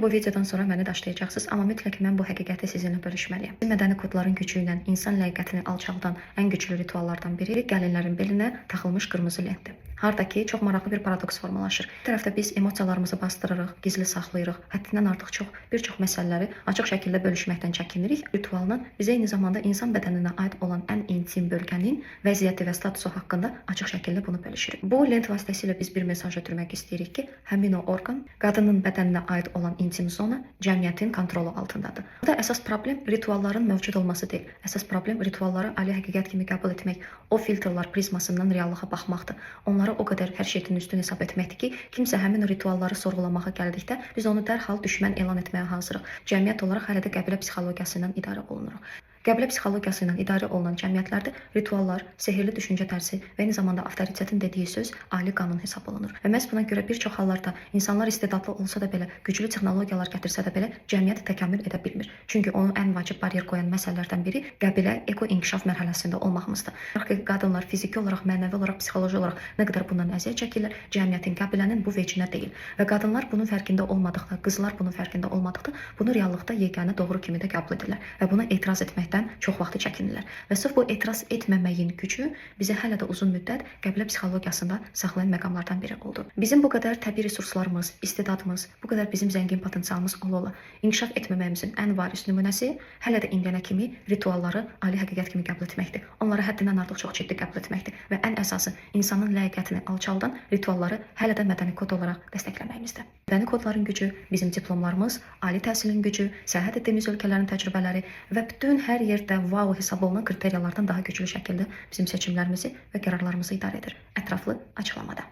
Bu videodan sonra məni daşlayacaqsınız, amma mütləq mən bu həqiqəti sizinlə bölüşməliyəm. Mədəni kodların gücü ilə insan ləyaqətini alçaldan ən güclü rituallardan biri gəlinlərin belinə taxılmış qırmızı lentdir. Harda ki, çox maraqlı bir paradoks formalaşır. Bir tərəfdə biz emosiyalarımızı bastırırıq, gizli saxlayırıq, həddindən artıq bir çox məsələləri açıq şəkildə bölüşməkdən çəkinirik. Ritualın bizə eyni zamanda insan bədəninə aid olan ən intim bölgənin vəziyyəti və statusu haqqında açıq şəkildə bunu bölüşürük. Bu lent vasitəsilə biz bir mesaj ötürmək istəyirik ki, həmin o orqan qadının bədəninə aid olan intim zona cəmiyyətin kontrolu altındadır. Burada əsas problem ritualların mövcud olması deyil. Əsas problem ritualları ali həqiqət kimi qəbul etmək, o filtrlar prizmasından reallığa baxmaqdır. Onları o qədər hər şeyin üstün hesab etməkdir ki, kimsə həmin o ritualları sorğulamağa gəldikdə biz onu dərhal düşmən elan etməyə hazırıq. Cəmiyyət olaraq hələ də qəbilə psixologiyasından idarə olunuruq. Qəbilə psixologiyası ilə idarə olunan cəmiyyətlərdə rituallar, sehirli düşüncə tərzi və eyni zamanda avtoritetin dediyi söz ali qanun hesab olunur. Və məhz buna görə bir çox hallarda insanlar istedadlı olsa da belə, güclü texnologiyalar gətirsə də belə cəmiyyət təkamül edə bilmir. Çünki onun ən vacib baryer qoyan məsələlərdən biri qəbilə eko-inkişaf mərhələsində olmağımızdır. Qadınlar fiziki olaraq, mənəvi olaraq, psixoloji olaraq nə qədər bundan əziyyət çəkirlər, cəmiyyətin, qəbilənin bu vecinə deyil. Və qadınlar bunun fərqində olmadıqda, qızlar bunun fərqində olmadıqda bunu reallıqda yeganə doğru kimi də qəbul edirlər və buna etiraz etmək çox vaxtı çəkinirlər. Və sırf bu etiraz etməməyin gücü bizi hələ də uzun müddət qəbilə psixologiyasında saxlayan məqamlardan biri oldu. Bizim bu qədər təbii resurslarımız, istedadımız, bu qədər bizim zəngin potensialımız ola-ola inkişaf etməməyimizin ən varis nümunəsi hələ də indiyənə kimi ritualları ali həqiqət kimi qəbul etməkdir. Onları həddindən artıq çox ciddi qəbul etməkdir və ən əsası insanın ləyaqətini alçaldan ritualları hələ də mədəni kod olaraq dəstəkləməyimizdir. Mədəni kodların gücü, bizim diplomlarımız, ali təhsilin gücü, səyahət etdiyimiz ölkələrin təcrübələri və bütün hər yerdə wow hesab olunan kriteriyalardan daha güclü şəkildə bizim seçimlərimizi və qərarlarımızı idarə edir. Ətraflı açıqlamada.